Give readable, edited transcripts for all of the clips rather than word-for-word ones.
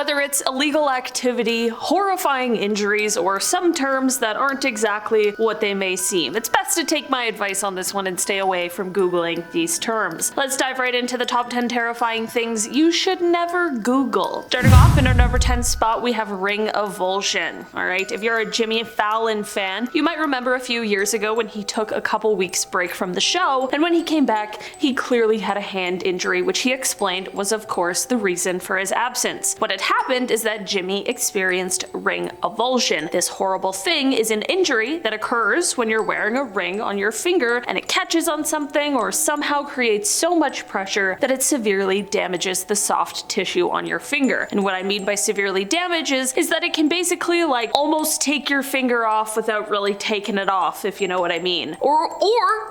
whether it's illegal activity, horrifying injuries, or some terms that aren't exactly what they may seem. It's best to take my advice on this one and stay away from Googling these terms. Let's dive right into the top 10 terrifying things you should never Google. Starting off in our number 10 spot, we have ring avulsion. Alright, if you're a Jimmy Fallon fan, you might remember a few years ago when he took a couple weeks break from the show, and when he came back, he clearly had a hand injury, which he explained was of course the reason for his absence. What had happened is that Jimmy experienced ring avulsion. This horrible thing is an injury that occurs when you're wearing a ring on your finger and it catches on something or somehow creates so much pressure that it severely damages the soft tissue on your finger. And what I mean by severely damages is that it can basically like almost take your finger off without really taking it off, if you know what I mean. Or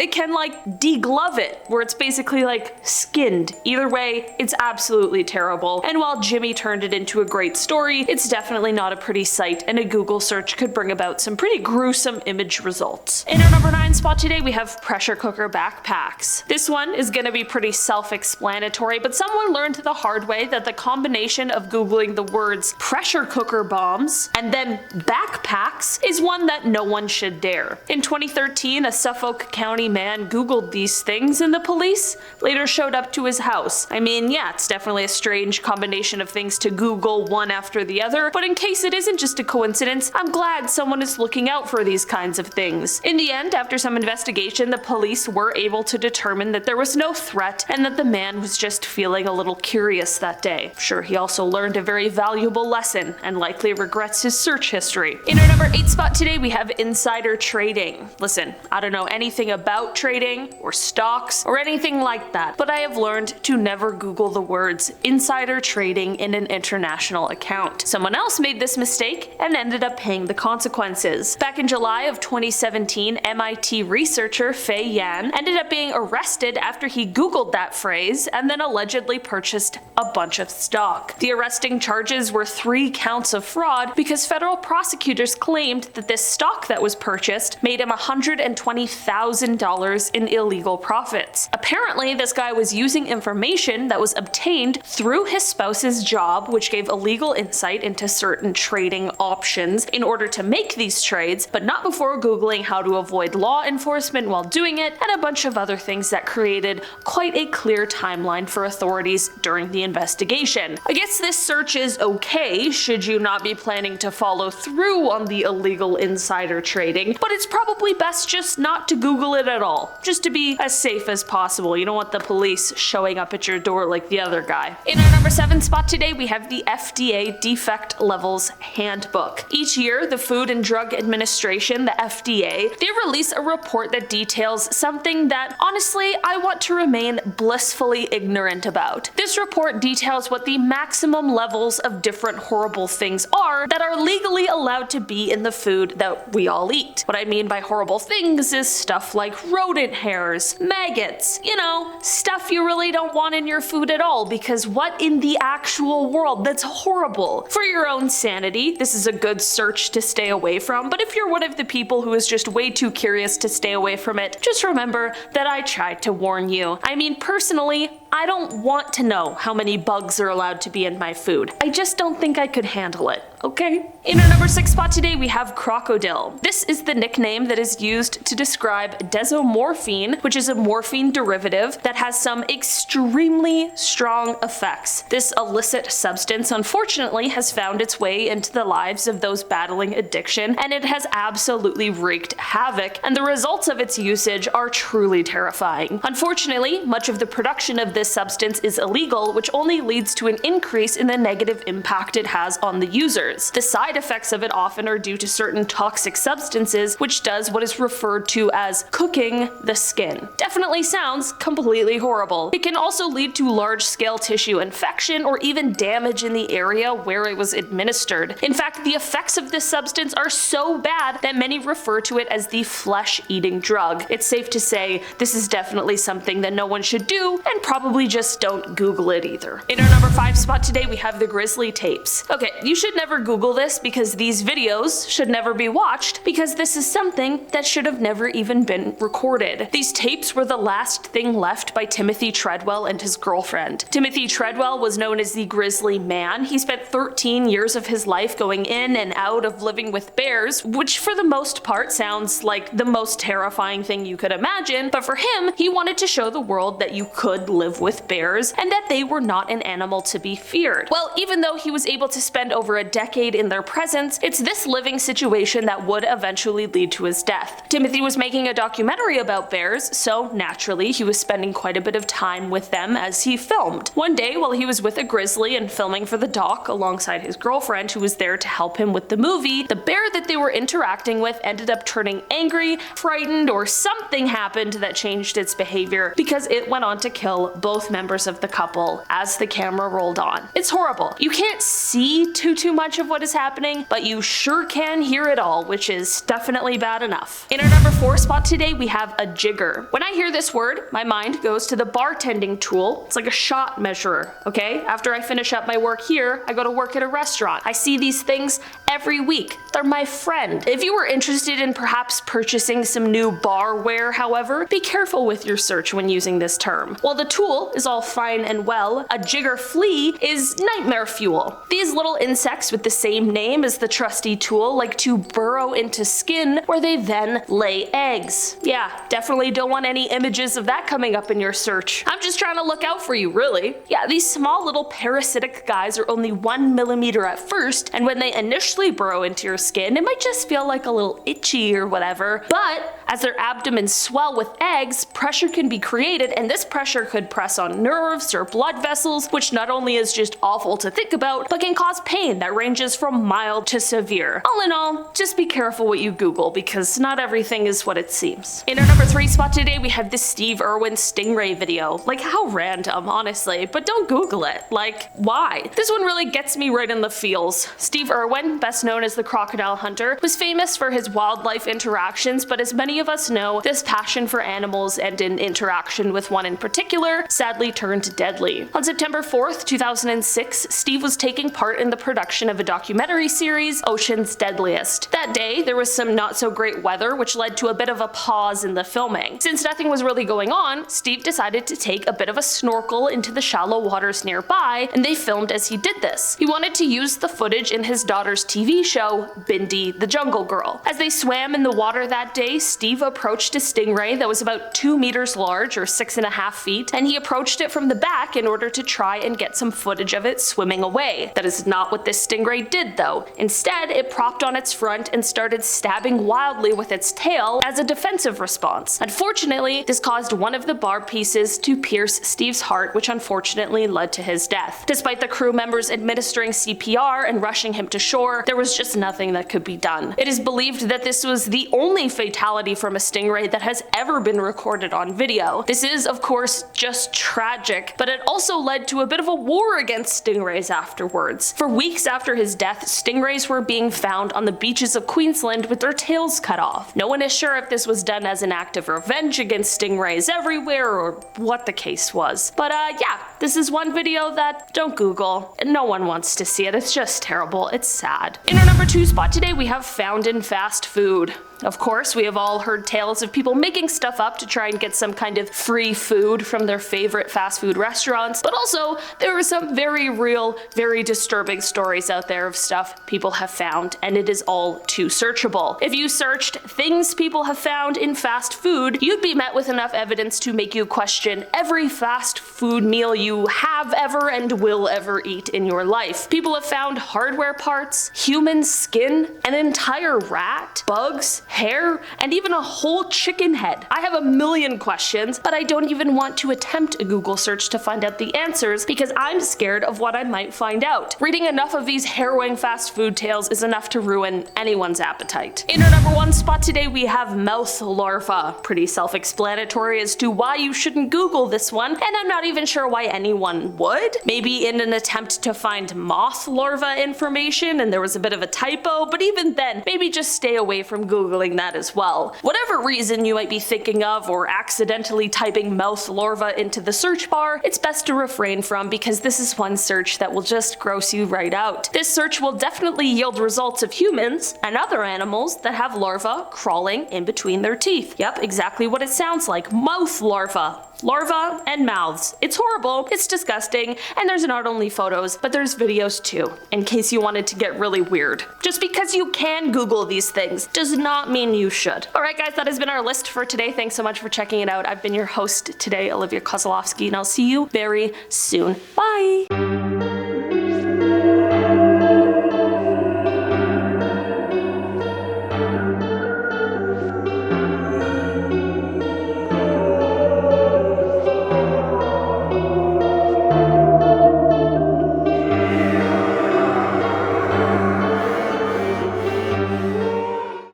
it can like deglove it, where it's basically like skinned. Either way, it's absolutely terrible. And while Jimmy turned it into a great story, it's definitely not a pretty sight, and a Google search could bring about some pretty gruesome image results. In our number 9 spot today, we have pressure cooker backpacks. This one is gonna be pretty self-explanatory, but someone learned the hard way that the combination of Googling the words pressure cooker bombs and then backpacks is one that no one should dare. In 2013, a Suffolk County man Googled these things and the police later showed up to his house. I mean, yeah, it's definitely a strange combination of things to Google one after the other, but in case it isn't just a coincidence, I'm glad someone is looking out for these kinds of things. In the end, after some investigation, the police were able to determine that there was no threat and that the man was just feeling a little curious that day. Sure, he also learned a very valuable lesson and likely regrets his search history. In our number 8 spot today, we have insider trading. Listen, I don't know anything about trading or stocks or anything like that, but I have learned to never Google the words insider trading in an international account. Someone else made this mistake and ended up paying the consequences. Back in July of 2017, MIT researcher Fei Yan ended up being arrested after he Googled that phrase and then allegedly purchased a bunch of stock. The arresting charges were 3 counts of fraud because federal prosecutors claimed that this stock that was purchased made him $120,000 in illegal profits. Apparently, this guy was using information that was obtained through his spouse's job, which gave illegal insight into certain trading options in order to make these trades, but not before Googling how to avoid law enforcement while doing it, and a bunch of other things that created quite a clear timeline for authorities during the investigation. I guess this search is okay should you not be planning to follow through on the illegal insider trading, but it's probably best just not to Google it at all, just to be as safe as possible. You don't want the police showing up at your door like the other guy. In our number 7 spot today, we have the FDA Defect Levels Handbook. Each year, the Food and Drug Administration, the FDA, they release a report that details something that, honestly, I want to remain blissfully ignorant about. This report details what the maximum levels of different horrible things are that are legally allowed to be in the food that we all eat. What I mean by horrible things is stuff like rodent hairs, maggots, you know, stuff you really don't want in your food at all, because what in the actual world? That's horrible. For your own sanity, this is a good search to stay away from, but if you're one of the people who is just way too curious to stay away from it, just remember that I tried to warn you. I mean, personally, I don't want to know how many bugs are allowed to be in my food. I just don't think I could handle it, okay? In our number 6 spot today, we have Krokodil. This is the nickname that is used to describe desomorphine, which is a morphine derivative that has some extremely strong effects. This illicit substance, unfortunately, has found its way into the lives of those battling addiction, and it has absolutely wreaked havoc, and the results of its usage are truly terrifying. Unfortunately, much of the production of this substance is illegal, which only leads to an increase in the negative impact it has on the users. The side effects of it often are due to certain toxic substances, which does what is referred to as cooking the skin. Definitely sounds completely horrible. It can also lead to large-scale tissue infection or even damage in the area where it was administered. In fact, the effects of this substance are so bad that many refer to it as the flesh-eating drug. It's safe to say this is definitely something that no one should do and probably probably just don't Google it either. In our number 5 spot today, we have the Grizzly Tapes. Okay, you should never Google this because these videos should never be watched because this is something that should have never even been recorded. These tapes were the last thing left by Timothy Treadwell and his girlfriend. Timothy Treadwell was known as the Grizzly Man. He spent 13 years of his life going in and out of living with bears, which for the most part sounds like the most terrifying thing you could imagine, but for him, he wanted to show the world that you could live with bears and that they were not an animal to be feared. Well, even though he was able to spend over a decade in their presence, it's this living situation that would eventually lead to his death. Timothy was making a documentary about bears, so naturally he was spending quite a bit of time with them as he filmed. One day, while he was with a grizzly and filming for the doc alongside his girlfriend who was there to help him with the movie, the bear that they were interacting with ended up turning angry, frightened, or something happened that changed its behavior because it went on to kill both members of the couple as the camera rolled on. It's horrible. You can't see too much of what is happening, but you sure can hear it all, which is definitely bad enough. In our number 4 spot today, we have a jigger. When I hear this word, my mind goes to the bartending tool. It's like a shot measurer, okay? After I finish up my work here, I go to work at a restaurant. I see these things every week. They're my friend. If you were interested in perhaps purchasing some new barware, however, be careful with your search when using this term. While the tool is all fine and well, a jigger flea is nightmare fuel. These little insects with the same name as the trusty tool like to burrow into skin where they then lay eggs. Yeah, definitely don't want any images of that coming up in your search. I'm just trying to look out for you, really. Yeah, these small little parasitic guys are only 1 millimeter at first, and when they initially burrow into your skin, it might just feel like a little itchy or whatever, but as their abdomens swell with eggs, pressure can be created, and this pressure could press on nerves or blood vessels, which not only is just awful to think about, but can cause pain that ranges from mild to severe. All in all, just be careful what you Google because not everything is what it seems. In our number 3 spot today, we have this Steve Irwin Stingray video. Like, how random, honestly, but don't Google it. Like, why? This one really gets me right in the feels. Steve Irwin, best known as the crocodile hunter, was famous for his wildlife interactions, but as many of us know, this passion for animals and an interaction with one in particular sadly turned deadly. On September 4th, 2006, Steve was taking part in the production of a documentary series, Ocean's Deadliest. That day, there was some not so great weather, which led to a bit of a pause in the filming. Since nothing was really going on, Steve decided to take a bit of a snorkel into the shallow waters nearby, and they filmed as he did this. He wanted to use the footage in his daughter's TV show, Bindi the Jungle Girl. As they swam in the water that day, Steve approached a stingray that was about 2 meters large or 6.5 feet, and he approached it from the back in order to try and get some footage of it swimming away. That is not what this stingray did though. Instead, it propped on its front and started stabbing wildly with its tail as a defensive response. Unfortunately, this caused one of the barb pieces to pierce Steve's heart, which unfortunately led to his death. Despite the crew members administering CPR and rushing him to shore, there was just nothing that could be done. It is believed that this was the only fatality from a stingray that has ever been recorded on video. This is, of course, just tragic, but it also led to a bit of a war against stingrays afterwards. For weeks after his death, stingrays were being found on the beaches of Queensland with their tails cut off. No one is sure if this was done as an act of revenge against stingrays everywhere or what the case was. But yeah, this is one video that don't Google. No one wants to see it. It's just terrible. It's sad. In our number 2 spot today, we have found in fast food. Of course, we have all heard tales of people making stuff up to try and get some kind of free food from their favorite fast food restaurants, but also there are some very real, very disturbing stories out there of stuff people have found, and it is all too searchable. If you searched things people have found in fast food, you'd be met with enough evidence to make you question every fast food meal you have ever and will ever eat in your life. People have found hardware parts, human skin, an entire rat, bugs, hair, and even a whole chicken head. I have a million questions, but I don't even want to attempt a Google search to find out the answers because I'm scared of what I might find out. Reading enough of these harrowing fast food tales is enough to ruin anyone's appetite. In our number 1 spot today, we have mouth larva. Pretty self-explanatory as to why you shouldn't Google this one, and I'm not even sure why anyone would. Maybe in an attempt to find moth larva information and there was a bit of a typo, but even then, maybe just stay away from Googling that as well. Whatever reason you might be thinking of or accidentally typing mouth larva into the search bar, it's best to refrain from, because this is one search that will just gross you right out. This search will definitely yield results of humans and other animals that have larvae crawling in between their teeth. Yep, exactly what it sounds like. Mouth larva. Larva and mouths. It's horrible, it's disgusting, and there's not only photos, but there's videos too, in case you wanted to get really weird. Just because you can Google these things does not mean you should. Alright guys, that has been our list for today. Thanks so much for checking it out. I've been your host today, Olivia Kozlowski, and I'll see you very soon. Bye!